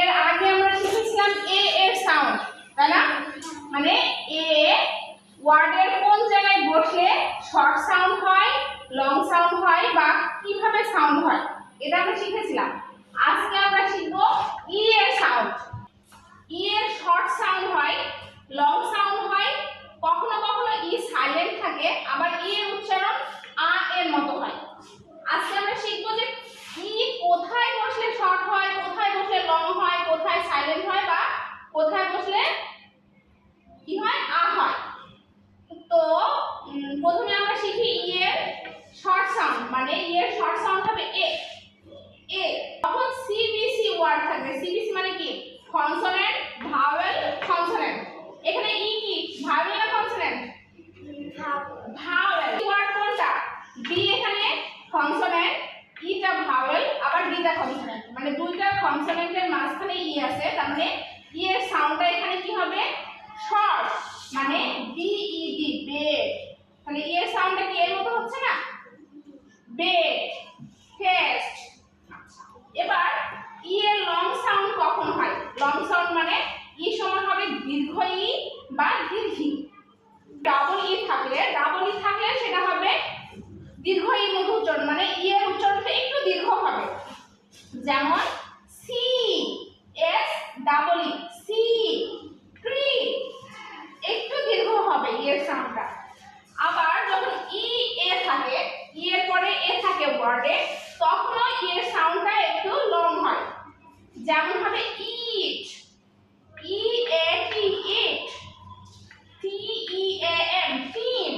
এর আগে আমরা শিখেছিলাম এ এর সাউন্ড, তাই না? মানে এ ওয়ার্ডের কোন জায়গায় বসলে শর্ট সাউন্ড হয়, লং সাউন্ড হয় বা কিভাবে সাউন্ড হয়, এটা আমরা শিখেছিলাম। আজকে আমরা শিখব ই এর সাউন্ড। ই এর শর্ট সাউন্ড হয়, লং সাউন্ড হয়, কখনো কখনো ই সাইলেন্ট থাকে, আবার ই এর উচ্চারণ আ এর মতো হয়। আজকে আমরা শিখব যে ই কোথায় বসলে শর্ট হয়, কোথায় বসলে লং হয়, কোথায় সাইলেন্ট হয় বা কোথায় বসলে কি হয়, আ হয়। তো প্রথমে আমরা শিখি ই এর শর্ট সাউন্ড। মানে ই এর শর্ট সাউন্ড হবে এ। এ তখন সিবিসি ওয়ার্ড থাকবে। সিবিসি মানে কি? Consonant, vowel, consonant. এখানে ই কি ভাওয়েল না কনসোনেন্ট? ভাওয়েল। ওয়ার্ড কোনটা? বি এখানে কনসোনেন্ট, ইটা ভাওয়েল, আবার ডিটা কনসোনেন্ট। মানে দুইটা কনসোনেন্টের মাঝখানে ই আছে, তার মানে ই এর সাউন্ডটা এখানে কি হবে? শর্ট, মানে বি ই ডি, বেড। তাহলে ই এর সাউন্ডটা কি এর মতো হচ্ছে না? Bed, fest. এবার ই এর লং সাউন্ড কখন হয়? লং সাউন্ড মানে ই সমান হবে দীর্ঘ ই বা দীর্ঘি। ডাবল ই থাকলে সেটা হবে দীর্ঘ ই মতো উচ্চারণ, মানে ই এর উচ্চারণটা একটু দীর্ঘ হবে। যেমন C S double E, C, tree, একটু দীর্ঘ হবে ই এর সাউন্ডটা। আবার যখন ই এ থাকে, ই এর পরে এ থাকে ওয়ার্ডে, তখন ই এর সাউন্ডটা একটু লং হয়। যেমন হবে ইট, ই এ টি, ইট, টি ই এ এম, টিম।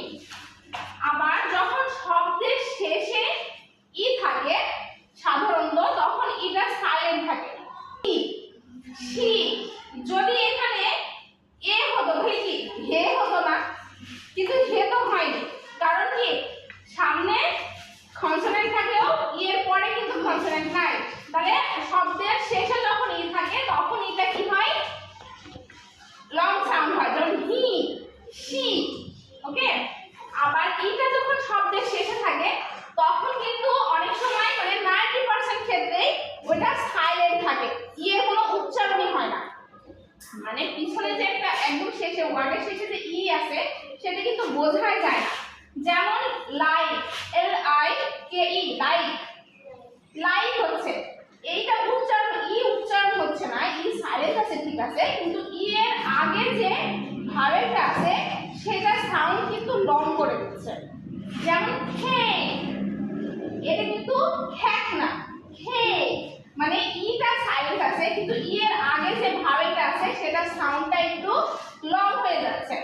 আবার যখন শব্দের শেষে ই থাকে সাধারণত, তখন ইটা সাইলেন্ট থাকে। শি, যদি এখানে এ হতো তাহলে কি হে হতো না? কিন্তু হে তো হয়নি, কারণ কি সামনে কনসোনেন্ট থাকলেও ই এর পরে কিন্তু কনসোনেন্ট নাই। তাহলে শব্দের শেষে যখন ই থাকে তখন এটা কি হয়? লং সাউন্ড হয়। যেমন হি, শি। ওকে। আবার ইটা যখন শব্দের শেষে থাকে তখন কিন্তু অনেক সময় মানে 90% ক্ষেত্রে ওটা সাইলেন্ট থাকে, ই এর কোনো উচ্চারণই হয় না। মানে পিছনে যে একটা একদম শেষে ওয়ার্ডের শেষে যে ই আছে সেটা কিন্তু বোঝাই যায় না। যেমন like, L I K E, like, like হচ্ছে এইটা উচ্চারণ, ই উচ্চারণ হচ্ছে না, ই সাইলেন্ট আছে ঠিক আছে, কিন্তু ই এর আগে যে ভাওয়েলটা আছে সেটা সাউন্ড কিন্তু লং করে দিচ্ছে। যেমন হে, এটা কিন্তু হ্যাক না, হে, মানে ইটা সাইলেন্ট আছে কিন্তু ই এর আগে যে ভাওয়েলটা আছে সেটা সাউন্ডটা একটু লং হয়ে যাচ্ছে।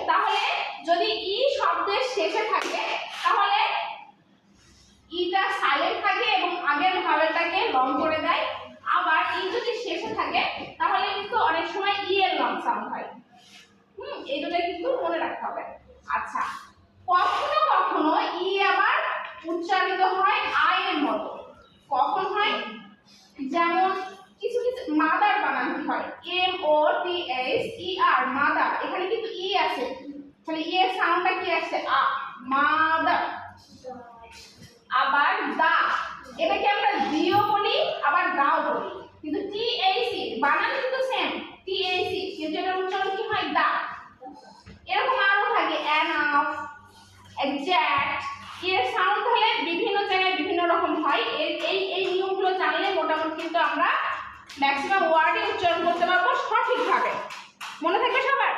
তাহলে যদি ই শব্দের শেষে থাকে তাহলে ইটা সাইলেন্ট থাকে এবং আগের ভাওয়েলটাকে লং করে দেয়। আবার ই যদি শেষে থাকে তাহলে কিন্তু অনেক সময় ই এর লং সাউন্ড হয়। এই দুটো কিন্তু মনে রাখতে হবে। আচ্ছা, কখনো কখনো ই আবার উচ্চারিত হয় আই এর মতো। কখন হয়? যেমন কিছু কিছু মাদার বানানো হয়, M O T H E R, mother. এখানে কিন্তু ই আছে, তাহলে ই এর সাউন্ডটা কি আসছে? আ, মাদার। আবার দা, এটাকে আমরা দিও বলি আবার দাও বলি, কিন্তু টি এইচ ই বানান কিন্তু সেম, টি এইচ ই, কিন্তু এটার উচ্চারণ কি হয়? দা। এরকম আরো থাকে এনাফ, এক্সাক্ট। এর সাউন্ড হলে বিভিন্ন জায়গায় বিভিন্ন রকম হয়। এই নিয়মগুলো জানলে মোটামুটি কিন্তু আমরা ম্যাক্সিমাম ওয়ার্ডে উচ্চারণ করতে পারবো সঠিকভাবে। মনে থাকবে সবার?